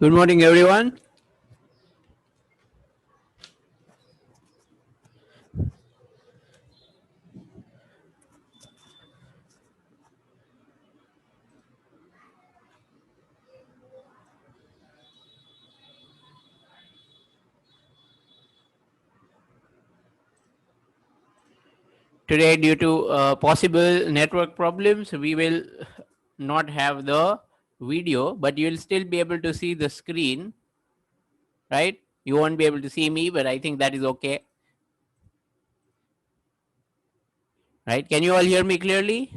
Good morning, everyone. Today, due to possible network problems, we will not have the video, but you will still be able to see the screen, right? You won't be able to see me, but I think that is okay, right? Can you all hear me clearly?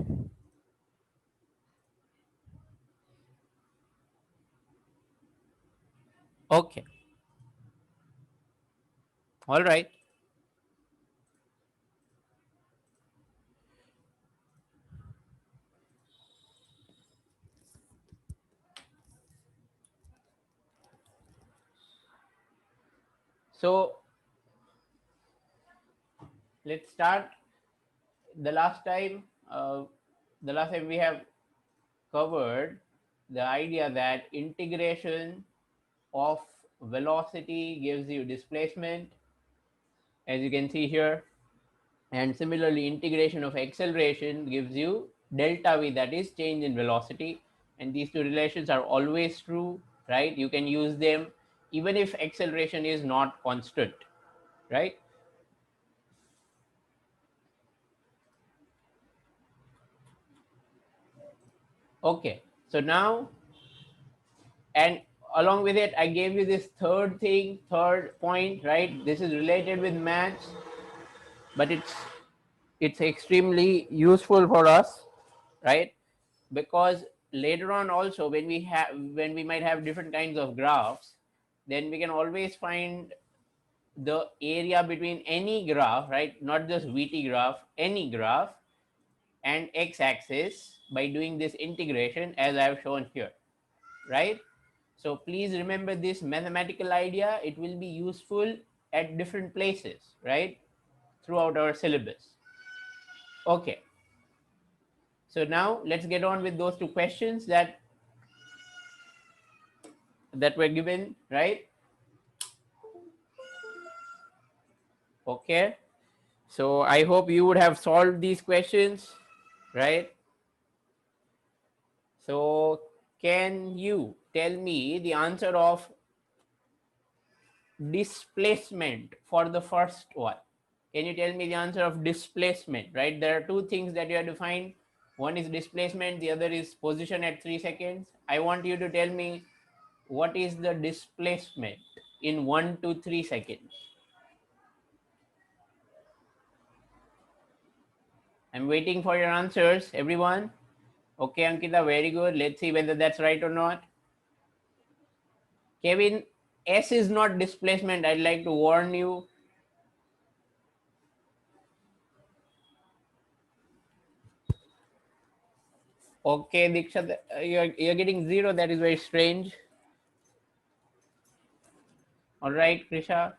Okay, all right. So let's start. The last time, uh, the last time we have covered the idea that integration of velocity gives you displacement, as you can see here, and similarly integration of acceleration gives you delta v, that is change in velocity, and these two relations are always true, right? You can use them even if acceleration is not constant, right? Okay, so now, and along with it I gave you this third point, right? This is related with maths, but it's extremely useful for us, right? Because later on also, when we might have different kinds of graphs, then we can always find the area between any graph, right? Not just VT graph, any graph, and x-axis by doing this integration as I have shown here, right? So please remember this mathematical idea. It will be useful at different places, right, throughout our syllabus. Okay, so now let's get on with those two questions that were given, right? Okay, so I hope you would have solved these questions, right? So can you tell me the answer of displacement for the first one? Can you tell me the answer of displacement, right? There are two things that you have to find. One is displacement, the other is position at 3 seconds. I want you to tell me what is the displacement in 1 to 3 seconds. I'm waiting for your answers, everyone. Okay, Ankita, very good. Let's see whether that's right or not. Kevin, S is not displacement. I'd like to warn you. Okay, Diksha, you're getting 0. That is very strange. All right, Krisha.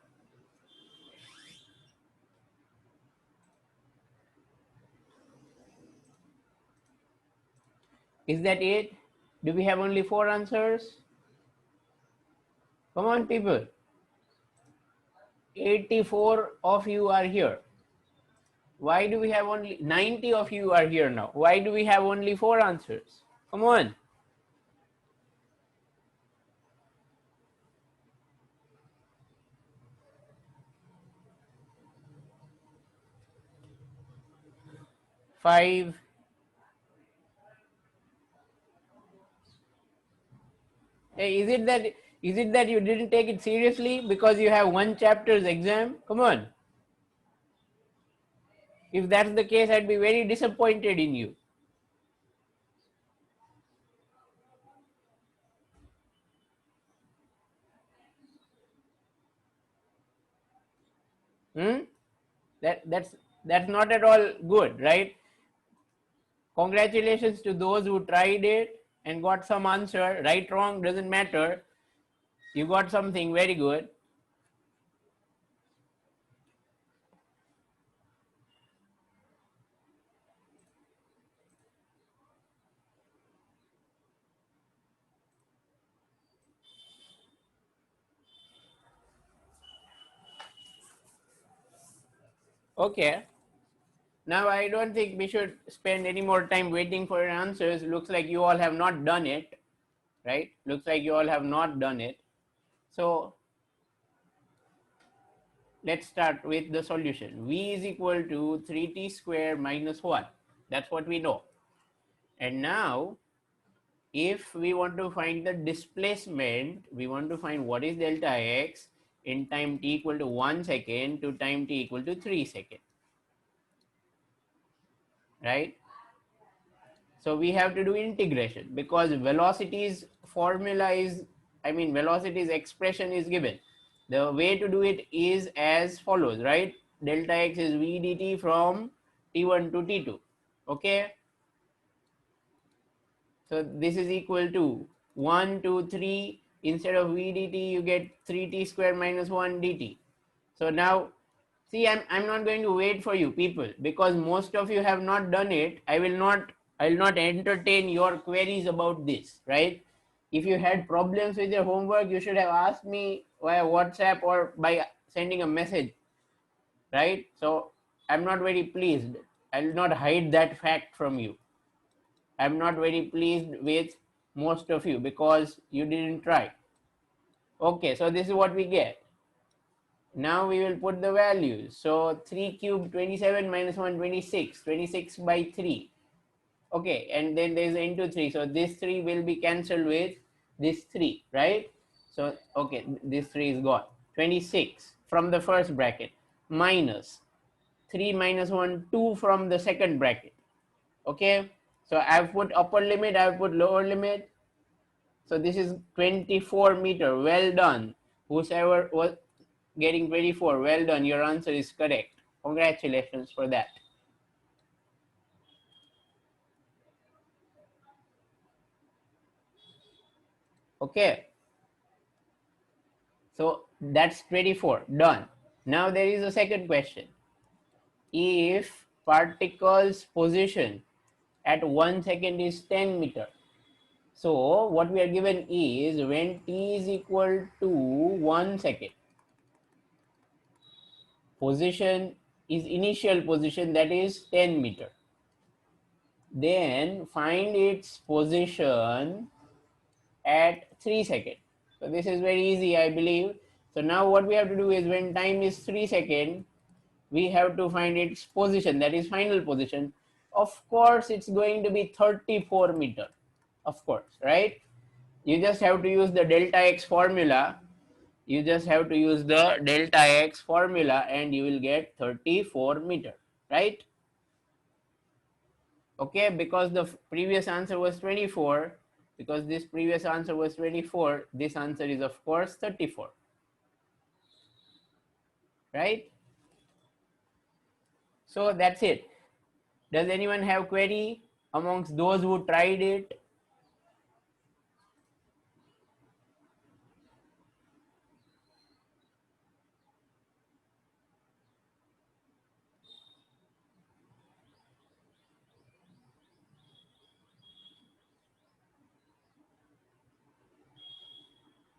Is that it? Do we have only 4 answers? Come on, people. 84 of you are here. Why do we have only 90 of you are here now? Why do we have only 4 answers? Come on. Five. Hey, is it that you didn't take it seriously because you have one chapter's exam? Come on. If that's the case, I'd be very disappointed in you. Hmm? That's not at all good, right? Congratulations to those who tried it and got some answer. Right, wrong doesn't matter. You got something very good. Okay. Now I don't think we should spend any more time waiting for your answers. Looks like you all have not done it, right? Looks like you all have not done it. So let's start with the solution. V is equal to 3t square minus 1. That's what we know. And now if we want to find the displacement, we want to find what is delta x in time t equal to 1 second to time t equal to 3 seconds, right? So we have to do integration because velocity's formula is, velocity's expression is given. The way to do it is as follows, right? Delta x is v dt from t1 to t2, okay? So this is equal to 1, 2, 3. Instead of v dt, you get 3t square minus 1 dt. So now, see, I'm not going to wait for you people because most of you have not done it. I will not entertain your queries about this, right? If you had problems with your homework, you should have asked me via WhatsApp or by sending a message, right? So I'm not very pleased. I will not hide that fact from you. I'm not very pleased with most of you because you didn't try. Okay, so this is what we get. Now we will put the values. So 3 cube 27 minus 1 26, 26 by 3. Okay, and then there's into 3. So this 3 will be cancelled with this 3, right? So okay, this 3 is gone. 26 from the first bracket minus 3 minus 1 2 from the second bracket. Okay, so I've put upper limit, I've put lower limit. So this is 24 meter. Well done. Whoever was getting 24, well done. Your answer is correct. Congratulations for that. Okay. So that's 24. Done. Now there is a second question. If particle's position at 1 second is 10 meter. So what we are given is when t is equal to 1 second, position is initial position, that is 10 meter. Then find its position at 3 seconds. So this is very easy, I believe. So now what we have to do is when time is 3 seconds, we have to find its position, that is final position. Of course, it's going to be 34 meter. Of course, right? You just have to use the delta x formula. You just have to use the delta x formula and you will get 34 meter, right? Okay, because the previous answer was 24, because this previous answer was 24, this answer is of course 34, right? So that's it. Does anyone have query amongst those who tried it?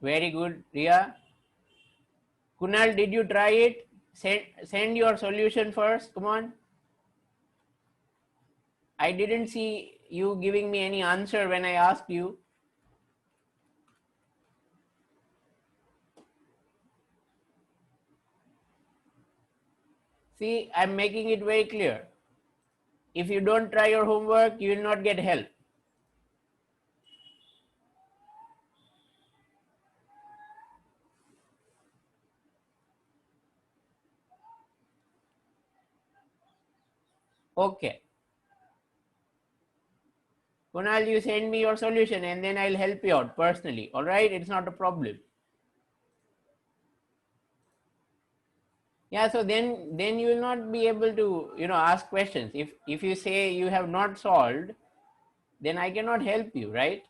Very good, Ria. Kunal, did you try it? Send your solution first. Come on. I didn't see you giving me any answer when I asked you. See, I'm making it very clear. If you don't try your homework, you will not get help. Okay. Kunal, you send me your solution and then I'll help you out personally. All right, it's not a problem. Yeah, so then you will not be able to ask questions. If you say you have not solved, then I cannot help you, right?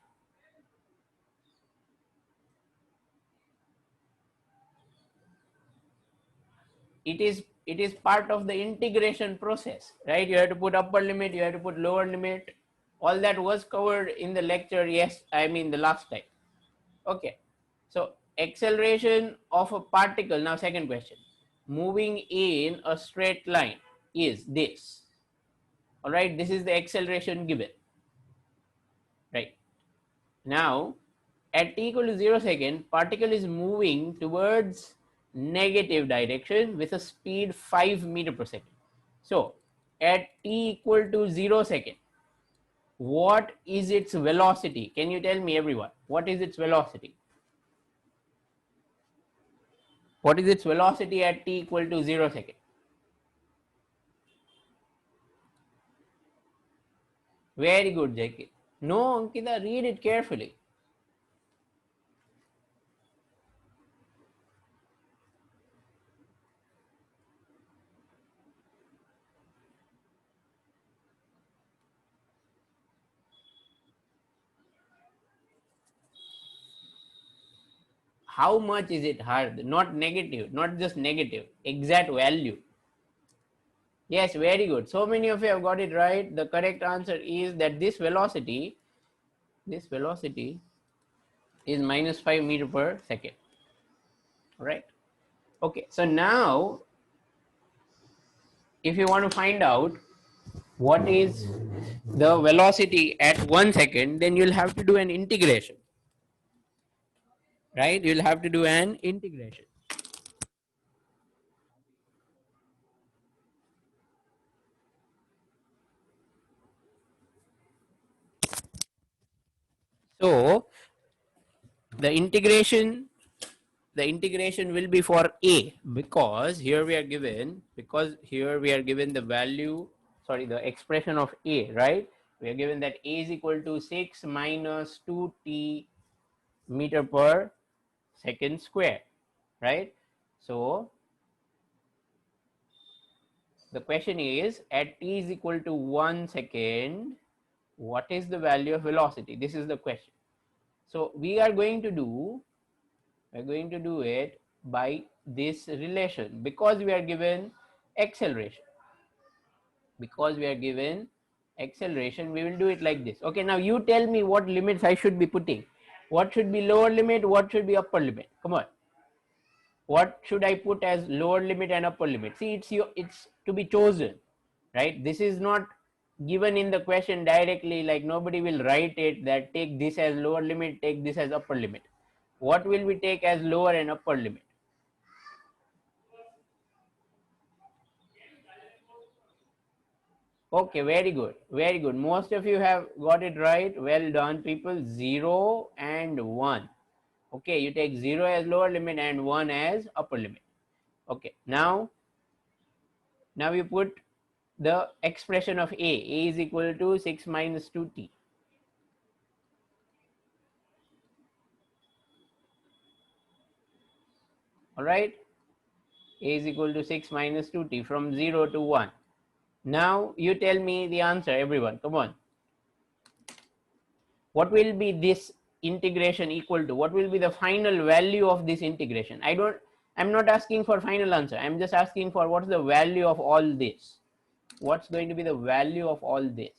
It is part of the integration process, right? You have to put upper limit, you have to put lower limit. All that was covered in the lecture, yes, the last time. Okay, so acceleration of a particle. Now second question, moving in a straight line is this. All right, this is the acceleration given. Right. Now, at t equal to 0 second, particle is moving towards negative direction with a speed 5 meter per second. So, at t equal to 0 second, what is its velocity? Can you tell me, everyone? What is its velocity? What is its velocity at t equal to 0 second? Very good, Jackie. No, Ankita, read it carefully. How much is it hard? Not negative, not just negative, exact value. Yes, very good. So many of you have got it right. The correct answer is that this velocity is minus 5 meter per second. Right? Okay, so now if you want to find out what is the velocity at 1 second, then you'll have to do an integration. Right? You'll have to do an integration. So the integration will be for a, because here we are given the value, sorry, the expression of a, right? We are given that a is equal to 6 minus 2t meter per second square, right? So the question is, at t is equal to 1 second, what is the value of velocity? This is the question. So we are going to do it by this relation, because we are given acceleration. We will do it like this. Okay, now you tell me what limits I should be putting. What should be lower limit, what should be upper limit? Come on, what should I put as lower limit and upper limit? See, it's to be chosen, right? This is not given in the question directly, like nobody will write it that take this as lower limit, take this as upper limit. What will we take as lower and upper limit? Okay, very good, very good. Most of you have got it right. Well done, people. 0 and 1. Okay, you take 0 as lower limit and 1 as upper limit. Okay, now you put the expression of a is equal to 6 minus 2t. All right, a is equal to 6 minus 2t from 0 to 1. Now you tell me the answer, everyone. Come on. What will be this integration equal to? What will be the final value of this integration? I'm not asking for final answer. I'm just asking for what's the value of all this. What's going to be the value of all this?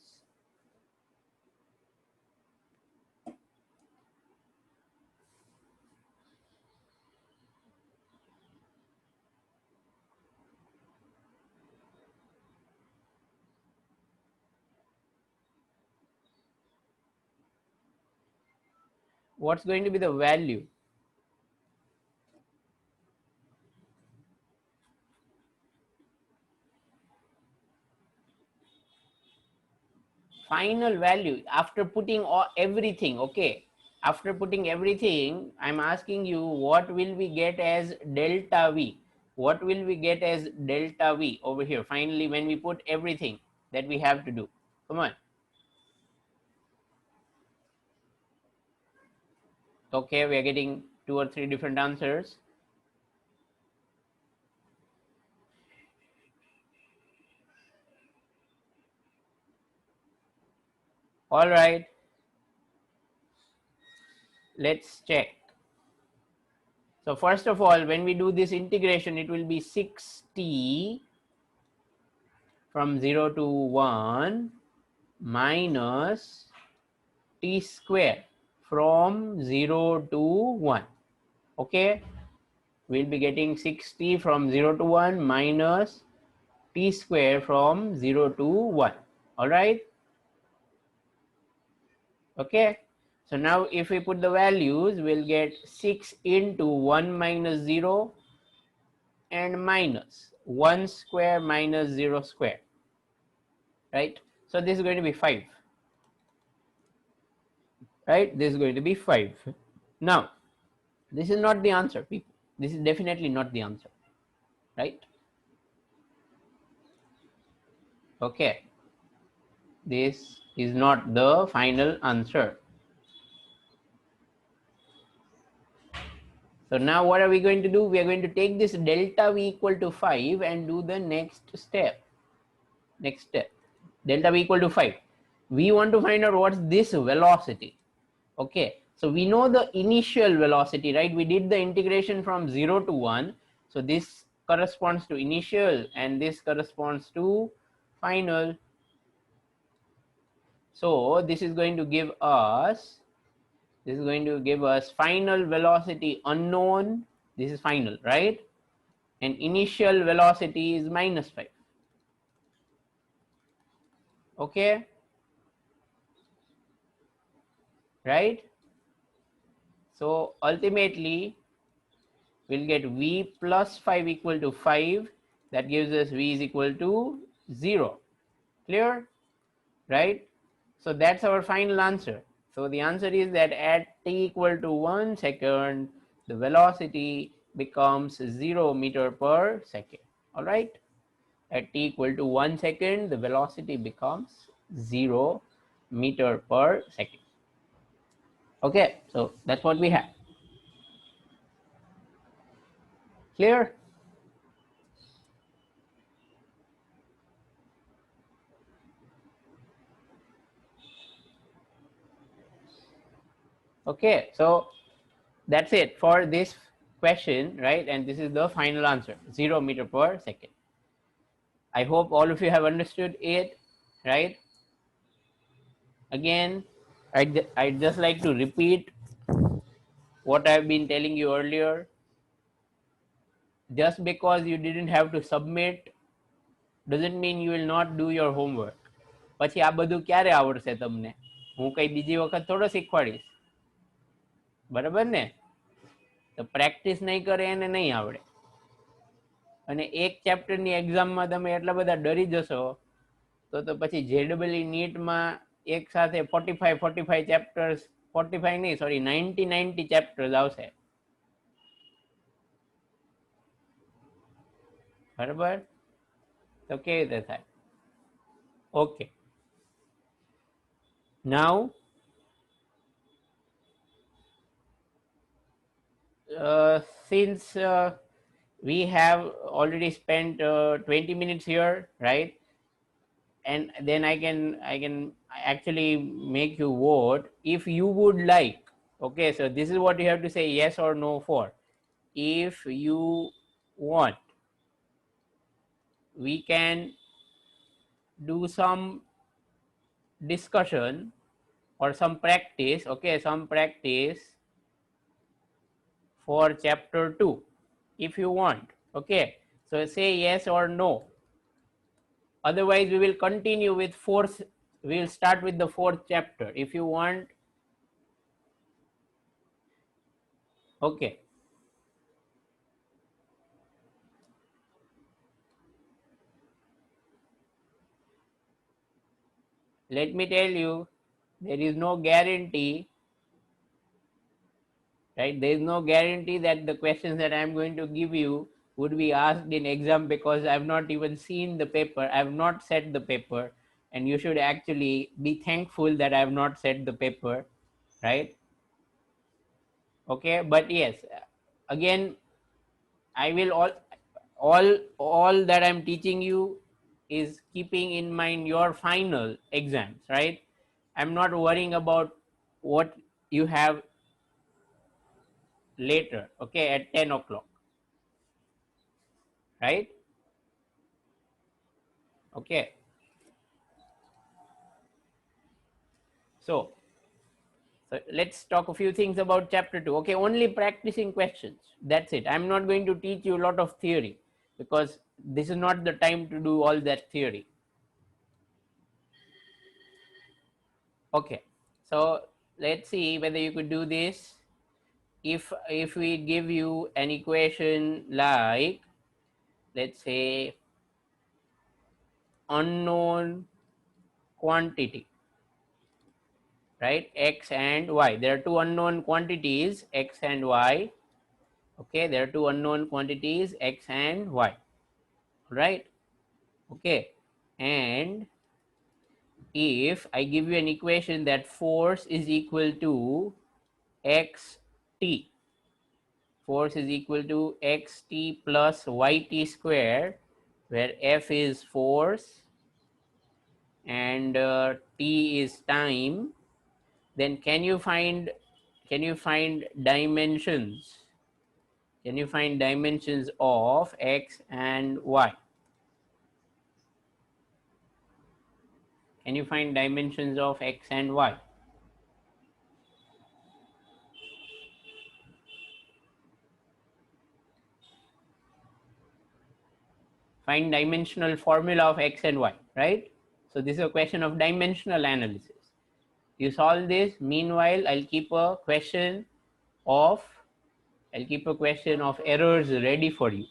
What's going to be the value? Final value after putting everything. Okay, after putting everything, I'm asking you, what will we get as delta v? What will we get as delta v over here finally when we put everything that we have to do? Come on. Okay, we are getting 2 or 3 different answers. All right, let's check. So first of all, when we do this integration, it will be 6t from 0 to 1 minus t square from 0 to 1. Okay, we'll be getting 6t from 0 to 1 minus t square from 0 to 1. All right. Okay. So now if we put the values, we'll get 6 into 1 minus 0 and minus 1 square minus 0 square. Right. So this is going to be 5. Right. This is going to be 5. Now, this is not the answer, people. This is definitely not the answer. Right. Okay. This is not the final answer. So now what are we going to do? We are going to take this delta v equal to 5 and do the next step. Next step. Delta v equal to 5. We want to find out what's this velocity. Okay. So we know the initial velocity, right? We did the integration from 0 to 1. So this corresponds to initial and this corresponds to final. So this is going to give us final velocity unknown. This is final, right? And initial velocity is minus 5. Okay, right? So ultimately we'll get v plus 5 equal to 5. That gives us v is equal to 0. Clear? Right? So that's our final answer. So the answer is that at t equal to 1 second, the velocity becomes 0 meter per second. All right? At t equal to 1 second, the velocity becomes 0 meter per second. Okay, so that's what we have. Clear? Okay, so that's it for this question, right? And this is the final answer, 0 meter per second. I hope all of you have understood it, right? Again, I'd just like to repeat what I've been telling you earlier. Just because you didn't have to submit doesn't mean you will not do your homework. પછી આ બધું ક્યારે આવડશે તમને? હું કઈ બીજી વખત થોડો શીખવાડીશ, બરાબર ને? તો પ્રેક્ટિસ નહીં કરે એને નહીં આવડે. અને એક ચેપ્ટરની એક્ઝામમાં તમે એટલા બધા ડરી જશો તો પછી જેડબલઈ નીટમાં એક સાથે 45 ચેપ્ટર્સ, 45 નહીં, સોરી 90 ચેપ્ટર્સ આવશે, બરાબર? તો કેવી રીતે થાય? Okay, now since we have already spent 20 minutes here, right? And then I can actually make you vote if you would like. Okay, so this is what you have to say yes or no for. If you want, we can do some discussion or some practice. Okay, some practice for chapter 2 if you want. Okay, so say yes or no. Otherwise we will continue with fourth, we will start with the 4th chapter if you want. Okay, let me tell you, there is no guarantee, right? There is no guarantee that the questions that I am going to give you would be asked in exam, because I have not even seen the paper, I have not set the paper, and you should actually be thankful that I have not set the paper, right? Okay, but yes, again, I will all that I'm teaching you is keeping in mind your final exams, right? I'm not worrying about what you have later, okay, at 10 o'clock, right? Okay, so So let's talk a few things about chapter 2. Okay, only practicing questions. That's it. I'm not going to teach you a lot of theory because this is not the time to do all that theory. Okay, so let's see whether you could do this. If we give you an equation like, let's say, unknown quantity, right, x and y. There are two unknown quantities, x and y. Okay, there are two unknown quantities, x and y, right? Okay, and if I give you an equation that force is equal to xt, force is equal to xt plus yt square, where f is force and t is time, then can you find dimensions? Can you find dimensions of x and y? Can you find dimensions of x and y? Find dimensional formula of x and y, right? So this is a question of dimensional analysis. You solve this. Meanwhile, I'll keep a question of errors ready for you.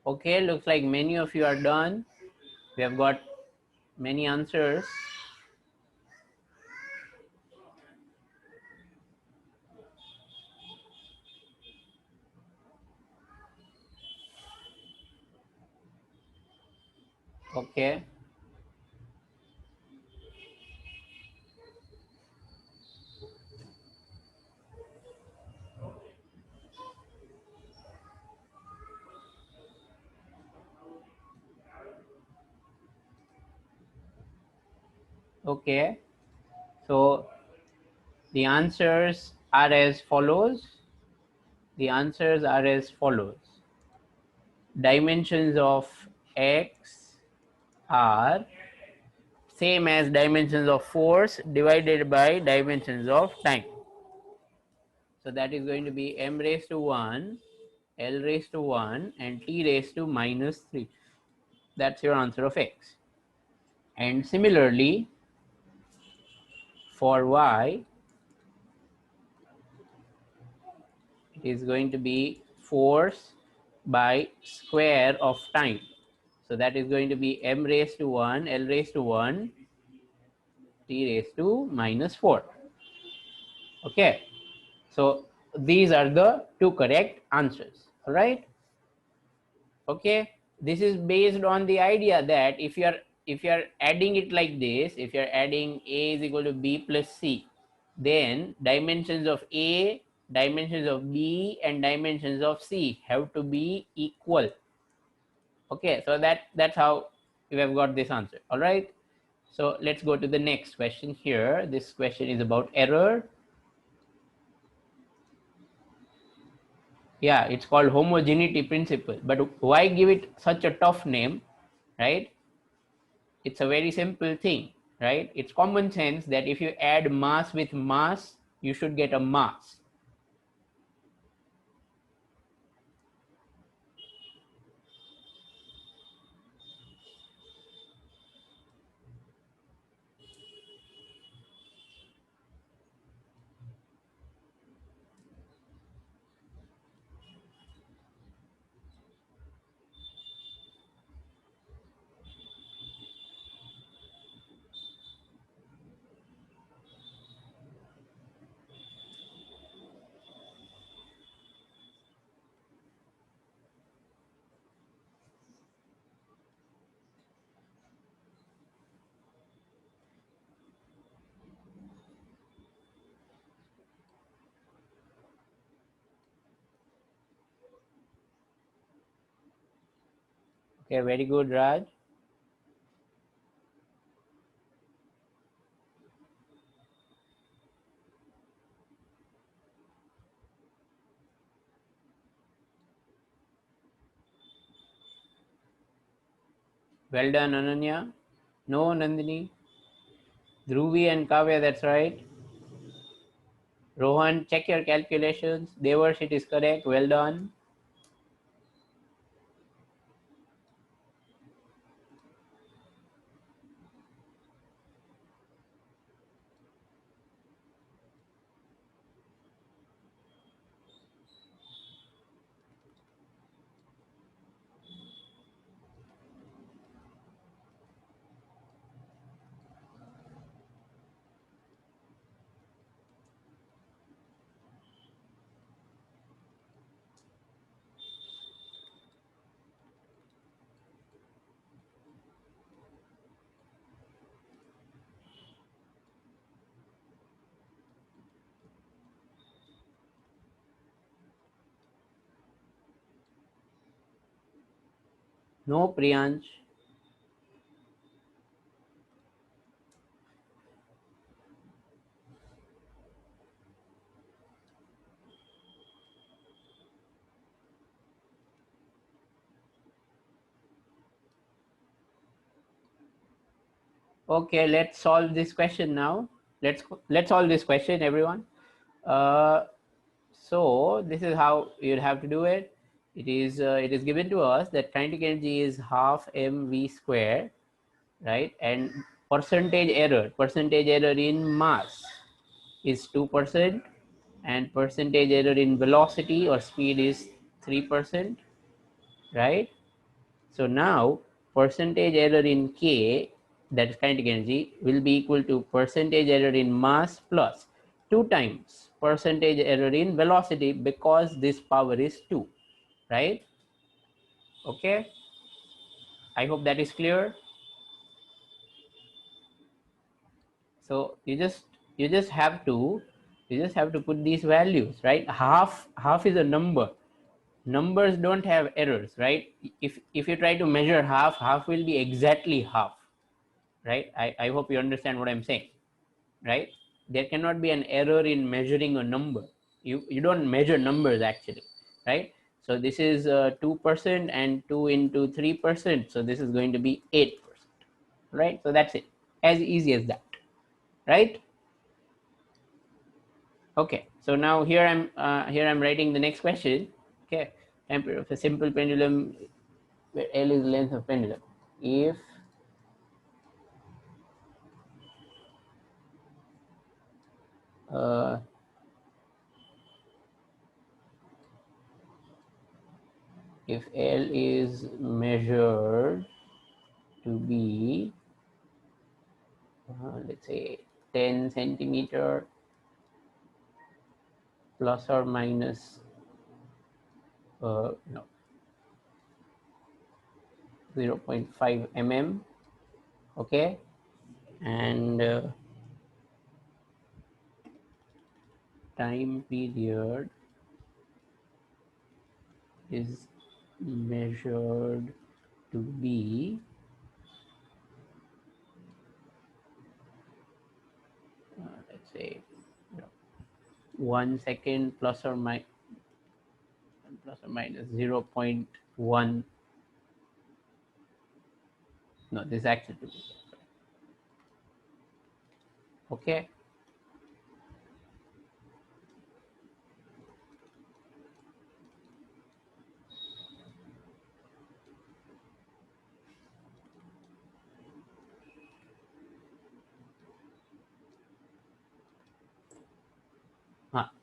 Okay, looks like many of you are done. We have got many answers. Okay. Okay. So the answers are as follows. The answers are as follows. Dimensions of x are same as dimensions of force divided by dimensions of time. So that is going to be m raised to 1, L raised to 1, and t raised to minus 3. That's your answer of x. And similarly, for y, it is going to be force by square of time. So that is going to be m raised to 1, L raised to 1, t raised to minus 4. Okay. So these are the two correct answers. All right. Okay. This is based on the idea that if you're adding it like this, if you're adding a is equal to b plus c, then dimensions of a, dimensions of b, and dimensions of c have to be equal. Okay, so that's how we have got this answer. All right. So let's go to the next question here. This question is about error. Yeah, it's called homogeneity principle. But why give it such a tough name, right? It's a very simple thing, right? It's common sense that if you add mass with mass, you should get a mass. Okay, very good, Raj. Well done, Ananya. No, Nandini. Dhruvi and Kavya, that's right. Rohan, check your calculations. Devarsh, it is correct. Well done. No, Priyansh. Okay, let's solve this question now. Let's solve this question, everyone. Uh, so this is how you'll have to do it. It is given to us that kinetic energy is half mv square, right? And percentage error in mass is 2%, and percentage error in velocity or speed is 3%, right? So now percentage error in K, that is kinetic energy, will be equal to percentage error in mass plus 2 times percentage error in velocity, because this power is 2, right? Okay, I hope that is clear. So you just have to put these values, right? Half is a number. Numbers don't have errors, right? If you try to measure half will be exactly half, right? I hope you understand what I'm saying, right? There cannot be an error in measuring a number. You don't measure numbers actually, right? So this is 2% and 2 into 3%, so this is going to be 8%, right? So that's it, as easy as that, right? Okay, so now here I'm writing the next question. Okay, ampere of a simple pendulum where L is the length of pendulum. Uh, if L is measured to be let's say 10 centimeter plus or minus no 0.5 mm, okay, and time period is measured to be 1 second plus or minus 0.1. No, this actually okay.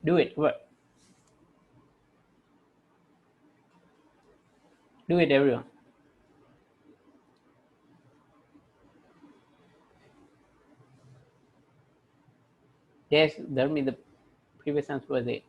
Do it. What? Do it, everyone. Yes, that means the previous answer was 8.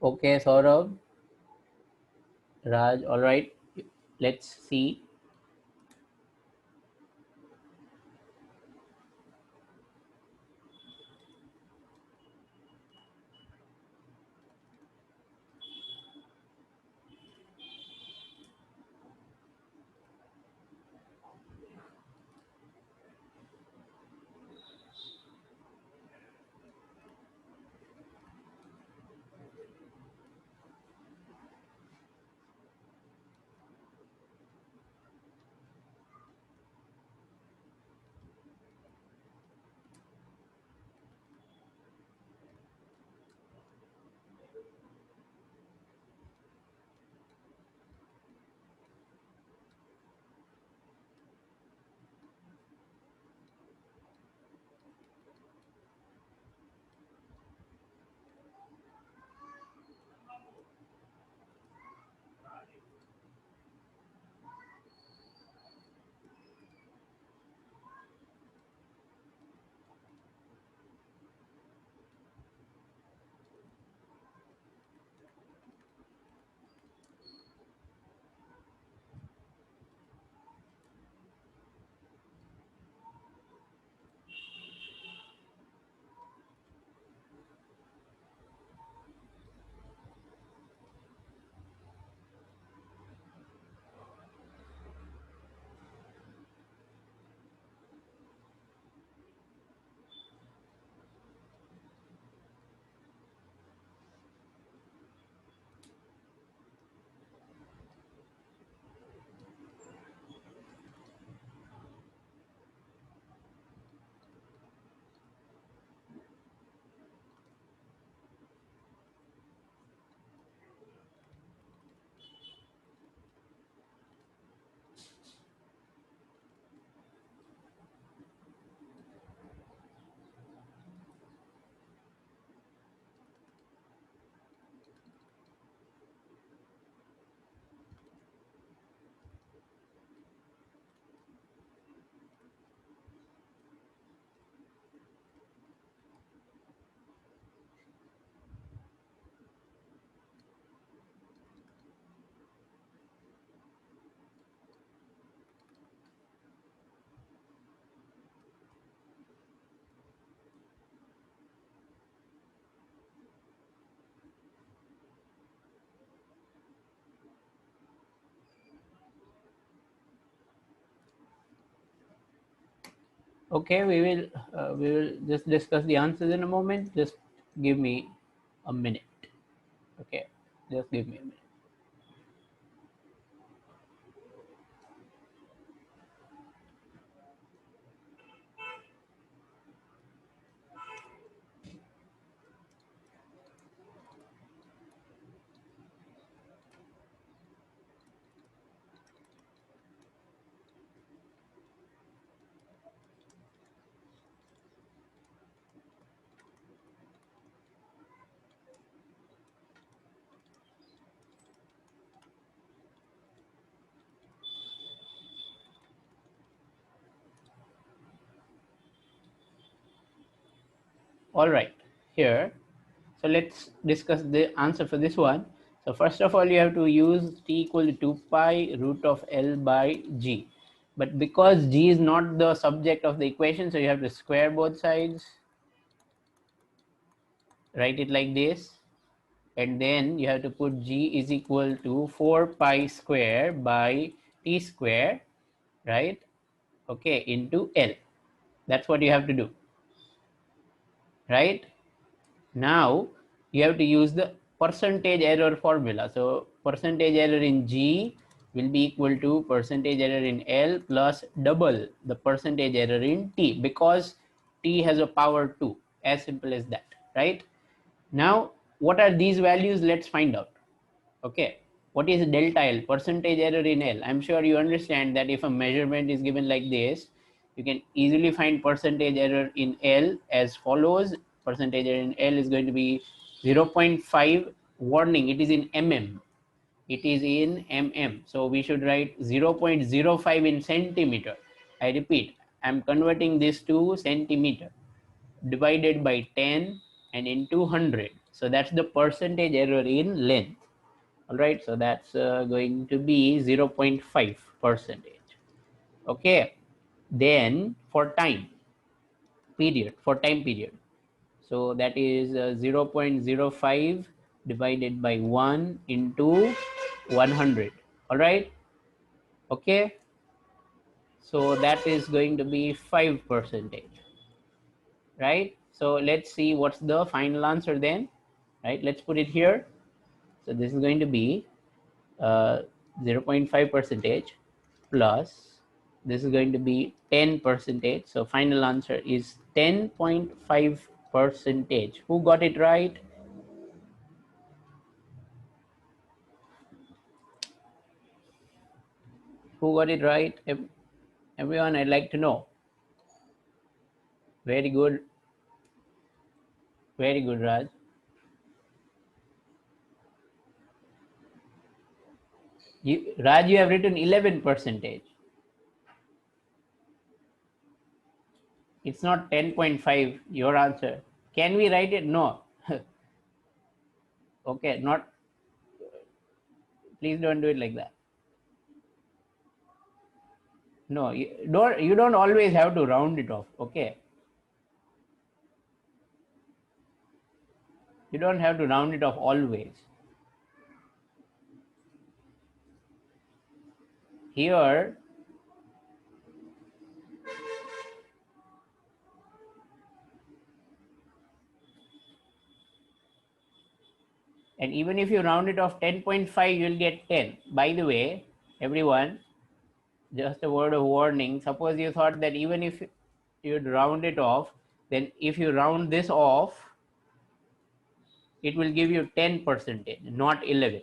Okay, Saurabh, Raj, all right. Let's see. Okay, we will just discuss the answers in a moment. Just give me a minute. Okay, just give me a minute. All right, here, so let's discuss the answer for this one. So first of all, you have to use t equal to 2 pi root of L by g. But because g is not the subject of the equation, so you have to square both sides. Write it like this. And then you have to put g is equal to 4 pi square by t square, right? Okay, into L. That's what you have to do, right? Now you have to use the percentage error formula. So percentage error in G will be equal to percentage error in L plus double the percentage error in T, because T has a power 2. As simple as that, right? Now what are these values? Let's find out. Okay, what is delta L, percentage error in L? I'm sure you understand that if a measurement is given like this, you can easily find percentage error in L as follows. Percentage error in L is going to be 0.5. Warning, it is in mm. It is in mm. So we should write 0.05 in centimeter. I repeat, I'm converting this to centimeter, divided by 10 and into 100. So that's the percentage error in length. All right, so that's going to be 0.5 percentage. Okay, then for time period, so that is 0.05 divided by 1 into 100. All right, okay, so that is going to be 5 percentage, right? So let's see what's the final answer then, right? Let's put it here. So this is going to be 0.5 percentage plus this is going to be 10 percentage. So final answer is 10.5 percentage. Who got it right? Who got it right? Everyone, I'd like to know. Very good. Very good, Raj. Raj, you have written 11 percentage. It's not 10.5, your answer. Can we write it? No. Okay, not, please don't do it like that. No, you don't always have to round it off. Okay, you don't have to round it off always. Here, and even if you round it off 10.5, you'll get 10. By the way, everyone, just a word of warning. Suppose you thought that even if you'd round it off, then if you round this off, it will give you 10 percentage, not 11.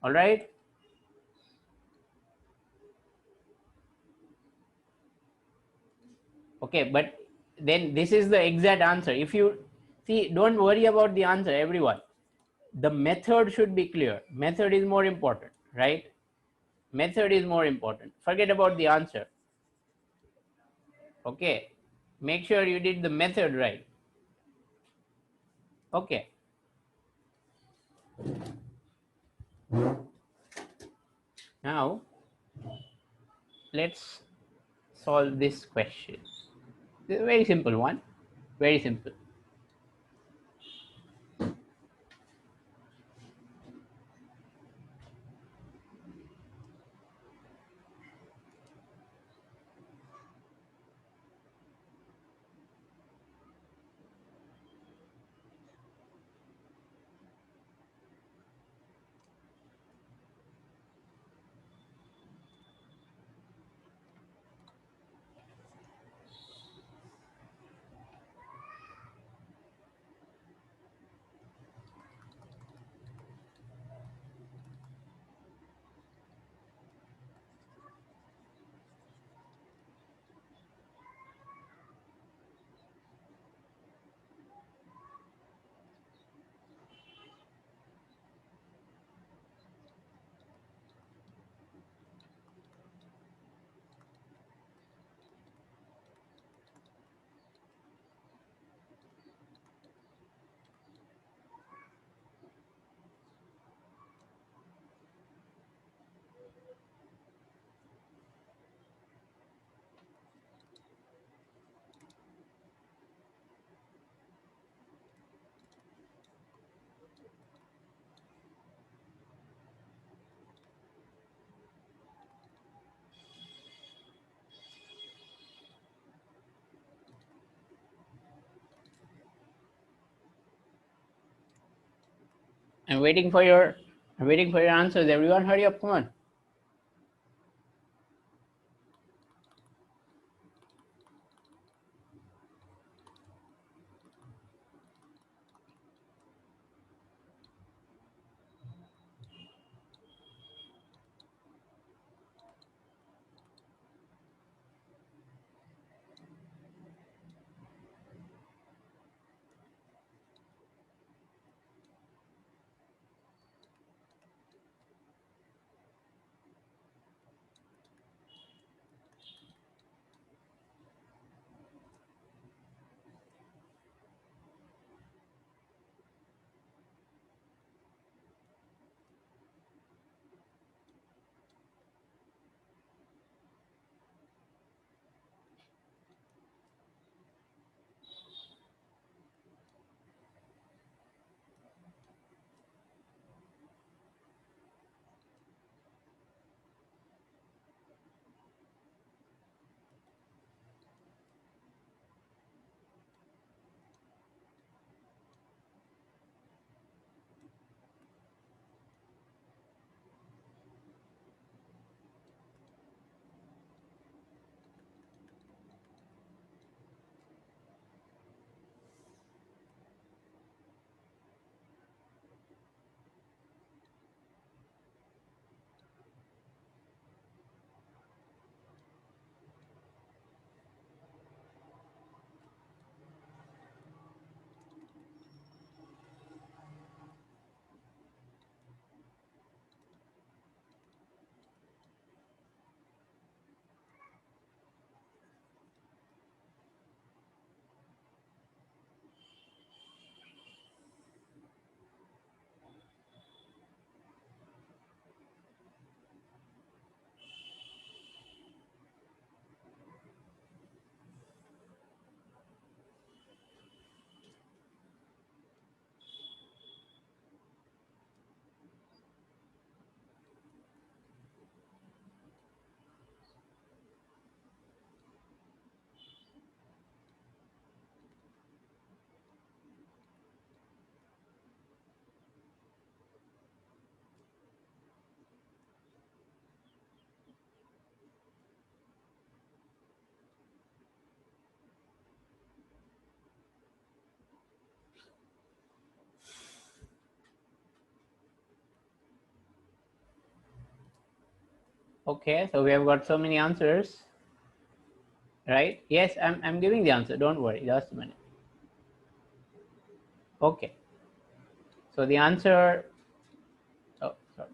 All right. Okay, but then this is the exact answer. If you see, don't worry about the answer, everyone. The method should be clear. Method is more important, right? Method is more important. Forget about the answer. Okay, make sure you did the method right. Okay, now let's solve this question. This is a very simple one, very simple. I'm waiting for your answers. Everyone, hurry up! Come on. Okay, so we have got so many answers, right? Yes, I'm giving the answer. Don't worry, just a minute. Okay, so the answer. Oh, sorry.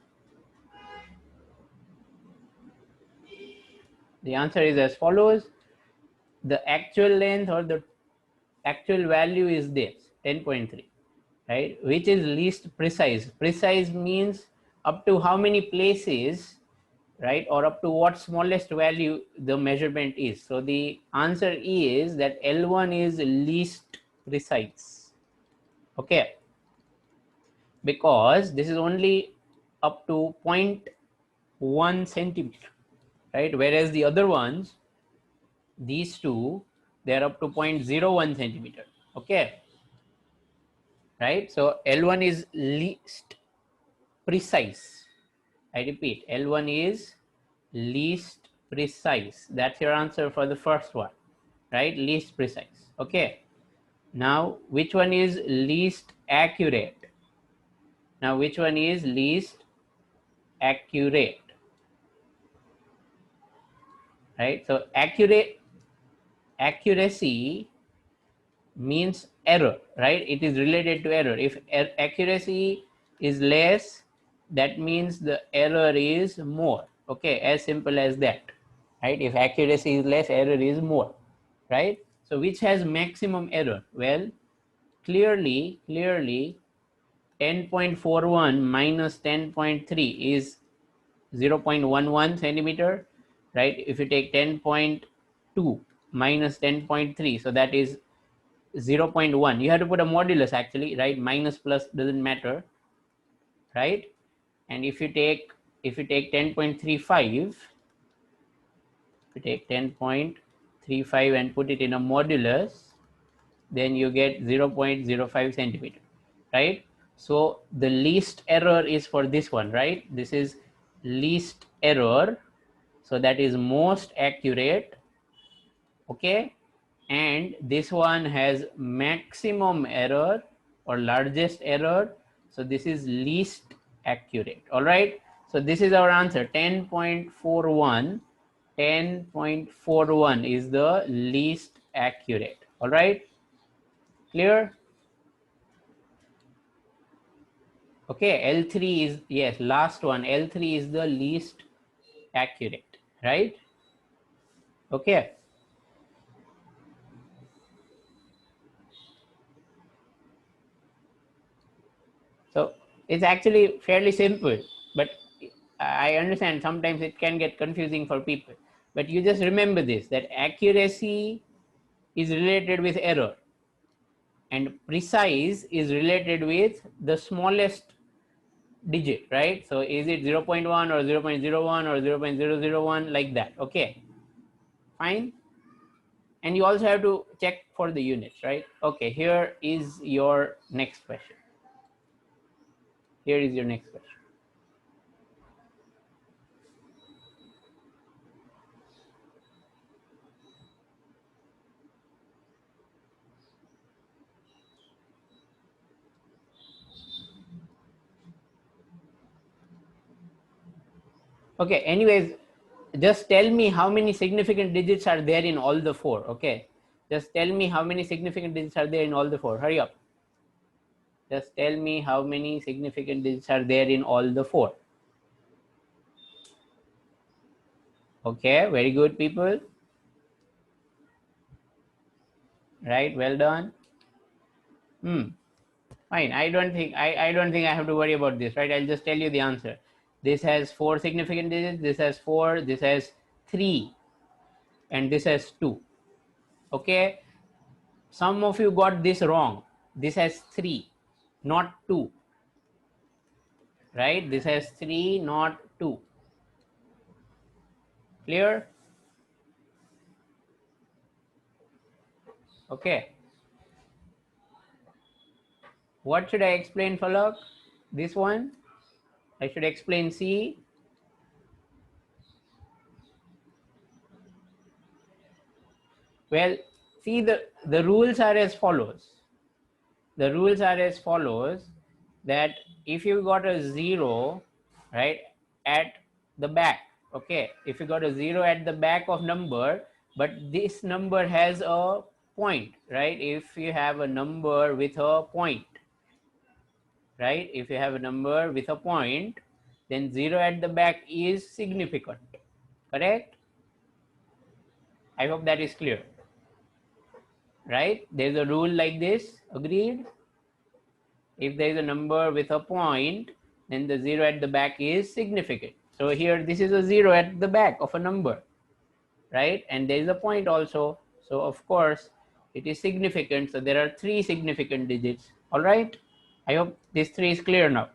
The answer is as follows. The actual length or the actual value is this 10.3, right? Which is least precise. Precise means up to how many places, right? Or up to what smallest value the measurement is. So the answer is that L1 is least precise. Okay, because this is only up to 0.1 centimeter, right? Whereas the other ones, these two, they're up to 0.01 centimeter. Okay, right? So L1 is least precise. I repeat, L1 is least precise. That's your answer for the first one, right? Least precise. Okay, now which one is least accurate? Now which one is least accurate? Right, so accuracy means error, right? It is related to error. If accuracy is less, that means the error is more. Okay, as simple as that, right? If accuracy is less, error is more, right? So which has maximum error? Well, clearly 10.41 minus 10.3 is 0.11 centimeter, right? If you take 10.2 minus 10.3, so that is 0.1. You have to put a modulus actually, right? Minus plus doesn't matter, right? And if you take 10.35, if you take 10.35 and put it in a modulus, then you get 0.05 centimeter, right? So the least error is for this one, right? This is least error, so that is most accurate. Okay, and this one has maximum error or largest error, so this is least accurate. All right, so this is our answer. 10.41. 10.41 is the least accurate. All right, clear? Okay, L3 is, yes, last one. L3 is the least accurate, right? Okay, so it's actually fairly simple, but I understand sometimes it can get confusing for people. But you just remember this, that accuracy is related with error and precise is related with the smallest digit, right? So is it 0.1 or 0.01 or 0.001, like that? Okay, fine. And you also have to check for the units, right? Okay, here is your next question. Here is your next question. Okay, anyways, just tell me how many significant digits are there in all the four. Okay, just tell me how many significant digits are there in all the four. Hurry up. Just tell me how many significant digits are there in all the four. Okay, very good, people. Right, well done. Fine. I don't think I have to worry about this, right? I'll just tell you the answer. This has four significant digits, this has four, this has three, and this has two. Okay, some of you got this wrong. This has three, not two, right? This has three, not two. Clear? Okay, what should I explain, Falak? This one I should explain. C. Well, see, the rules are as follows. The rules are as follows, that if you got a zero, right, at the back, okay, if you got a zero at the back of number, but this number has a point, right? If you have a number with a point, right, if you have a number with a point, then zero at the back is significant. Correct? I hope that is clear. Right, there's a rule like this. Agreed? If there is a number with a point, then the zero at the back is significant. So here this is a zero at the back of a number, right? And there is a point also. So of course it is significant. So there are three significant digits. All right. I hope this three is clear now.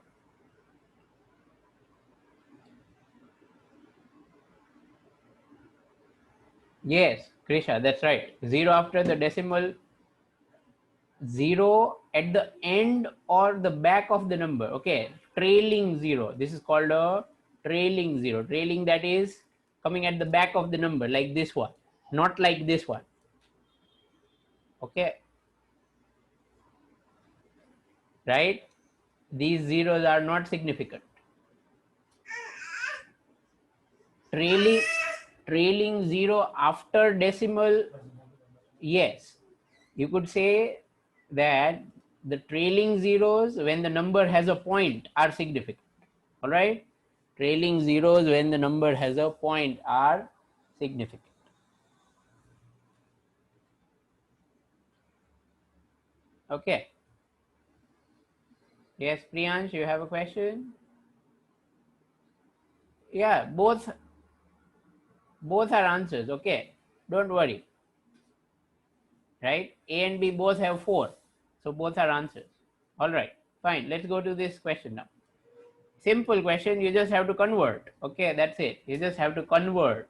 Yes, Krisha, that's right. Zero after the decimal, zero at the end or the back of the number. Okay, trailing zero. This is called a trailing zero. Trailing, that is coming at the back of the number, like this one, not like this one. Okay, right? These zeros are not significant. Trailing, trailing zero after decimal, yes. You could say that the trailing zeros when the number has a point are significant. All right, trailing zeros when the number has a point are significant. Okay, yes, Priyansh, you have a question? Yeah, both are answers. Okay, don't worry. Right, A and B both have 4, so both are answers. All right, fine, let's go to this question now. Simple question, you just have to convert. Okay, that's it, you just have to convert.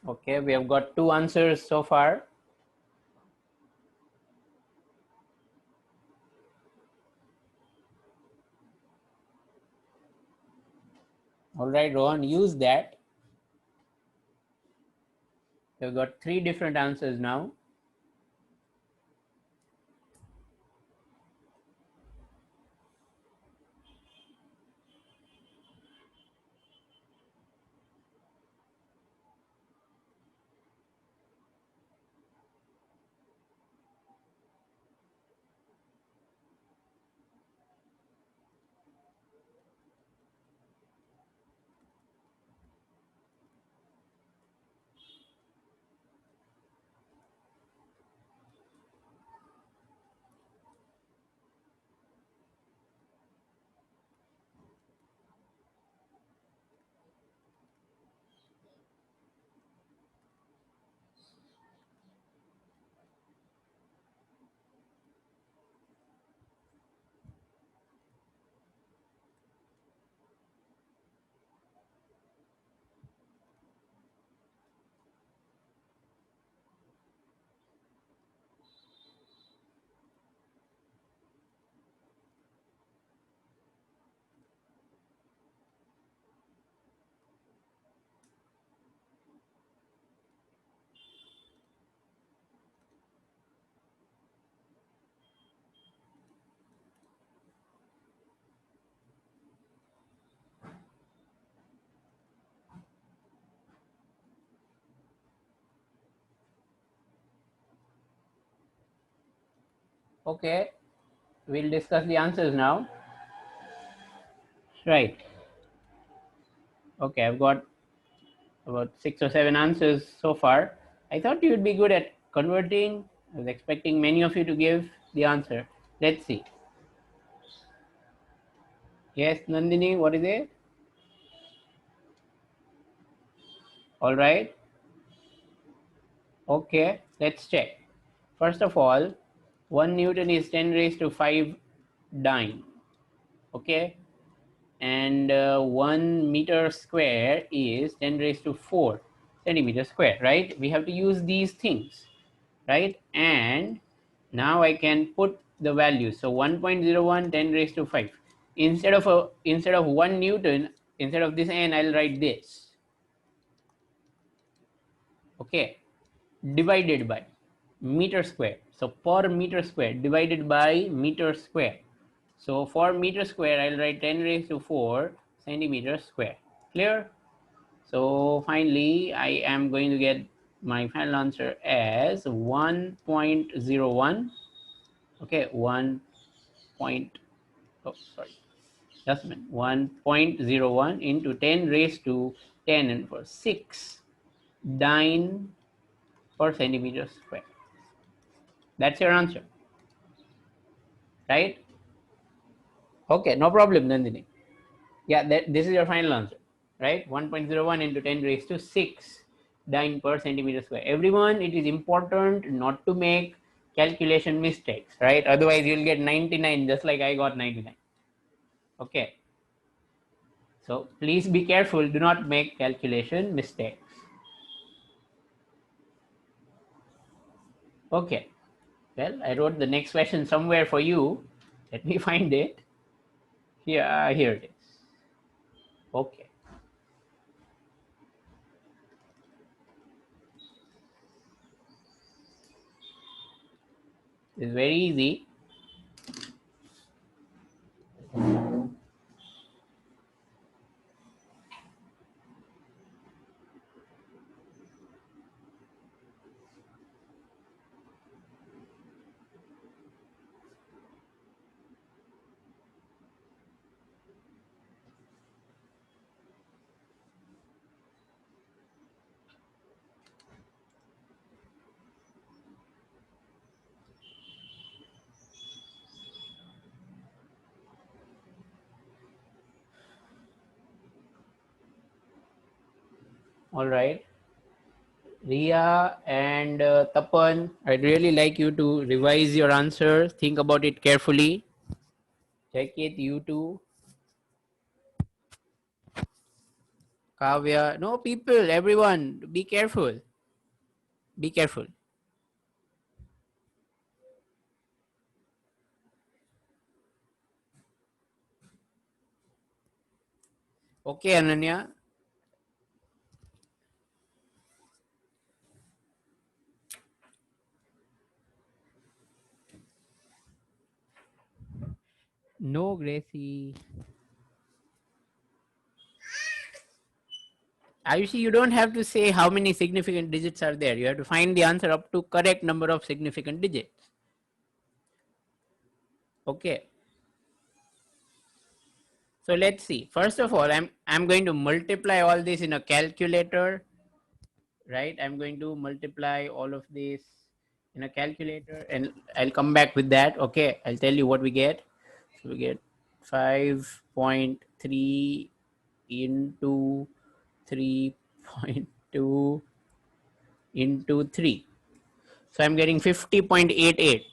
Okay, we have got 2 answers so far. All right, Rohan, use that. We've got 3 different answers now. Okay, we'll discuss the answers now. Right. Okay, I've got about 6 or 7 answers so far. I thought you'd be good at converting. I was expecting many of you to give the answer. Let's see. Yes, Nandini, what is it? All right. Okay, let's check. First of all, 1 Newton is 10 raised to 5 dyne. Okay, and 1 meter square is 10 raised to 4 centimeter square, right? We have to use these things, right? And now I can put the values. So 1.01 10 raised to 5. Instead of 1 Newton, instead of this n, I'll write this. Okay, divided by meter square. So per meter square divided by meter square. So for meter square, I'll write 10 raised to 4 centimeter square. Clear? So finally, I am going to get my final answer as 1.01. Okay, 1 point, oh, sorry, just a minute, 1.01 into 10 raised to 10 and for 6 dyne per centimeter square. That's your answer, right? Okay, no problem, Nandini. Yeah, this is your final answer, right? 1.01 into 10 raised to 6 dyne per centimeter square. Everyone, it is important not to make calculation mistakes, right? Otherwise, you'll get 99 just like I got 99. Okay. So please be careful. Do not make calculation mistakes. Okay. Well, I wrote the next question somewhere for you. Let me find it. Here it is. Okay. It's very easy. All right. Ria and Tapan, I'd really like you to revise your answer. Think about it carefully. Check it, you too. Kavya. No, people, everyone, be careful. Be careful. Okay, Ananya. No, Gracie. Ayushi, you don't have to say how many significant digits are there. You have to find the answer up to correct number of significant digits. Okay. So let's see. First of all, I'm going to multiply all this in a calculator, right? I'm going to multiply all of this in a calculator, and I'll come back with that. Okay, I'll tell you what we get. So we get 5.3 into 3.2 into 3. So I'm getting 50.88,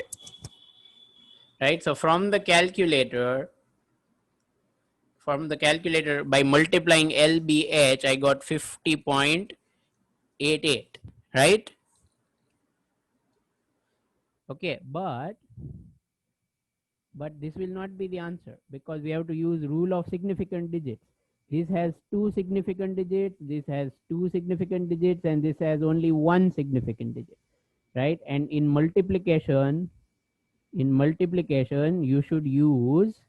right? So from the calculator, by multiplying LBH, I got 50.88, right? Okay, but this will not be the answer, because we have to use rule of significant digits. This has two significant digits, this has two significant digits, and this has only one significant digit, right? And in multiplication, you should use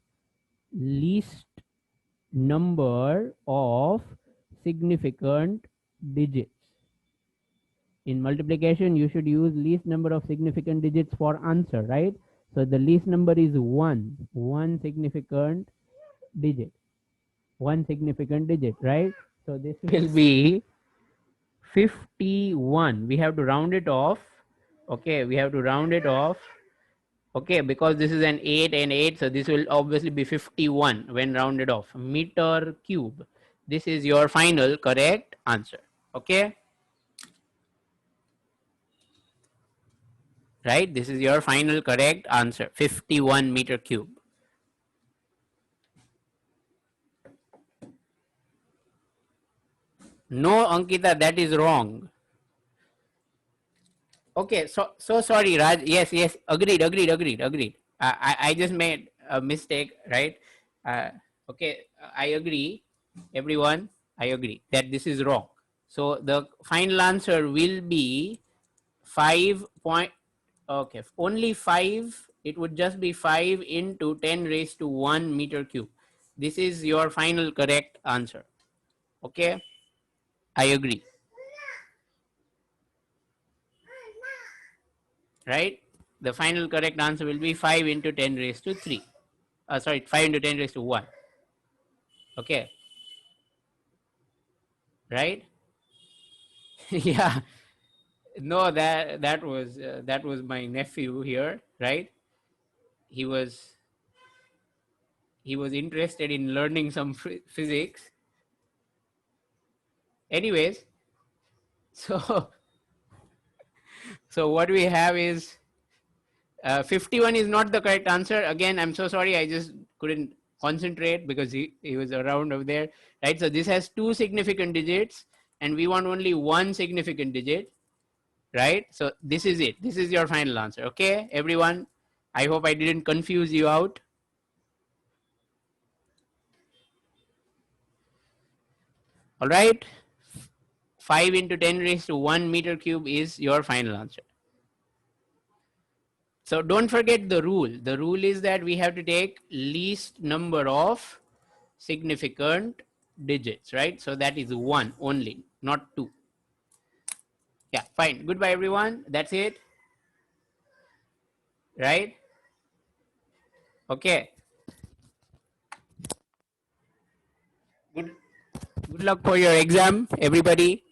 least number of significant digits. In multiplication, you should use least number of significant digits for answer, right? So the least number is one significant digit, right? So this will be 51. We have to round it off. Okay, we have to round it off. Okay, because this is an 8 and 8, so this will obviously be 51 when rounded off. Meter cube. This is your final correct answer. Okay, right? This is your final correct answer. 51 meter cube. No, Ankita, that is wrong. Okay, so sorry, Raj. Yes, agreed. I just made a mistake, right? Okay, I agree. Everyone, I agree that this is wrong. So the final answer will be 5 point. Okay, only 5. It would just be 5 into 10 raised to 1 meter cube. This is your final correct answer. Okay, I agree. Right? The final correct answer will be 5 into 10 raised to 3. Sorry, 5 into 10 raised to 1. Okay. Right? Yeah. No, that was my nephew here, right? He was interested in learning some physics. Anyways, so so what we have is 51 is not the correct answer. Again, I'm so sorry. I just couldn't concentrate because he was around over there, right? So this has two significant digits and we want only one significant digit, right? So this is it. This is your final answer. Okay, everyone. I hope I didn't confuse you out. All right. 5 into 10 raised to 1 meter cube is your final answer. So don't forget the rule. The rule is that we have to take least number of significant digits, right? So that is 1 only, not 2. Yeah, fine. Goodbye, everyone. That's it. Right? Okay. Good luck for your exam, everybody.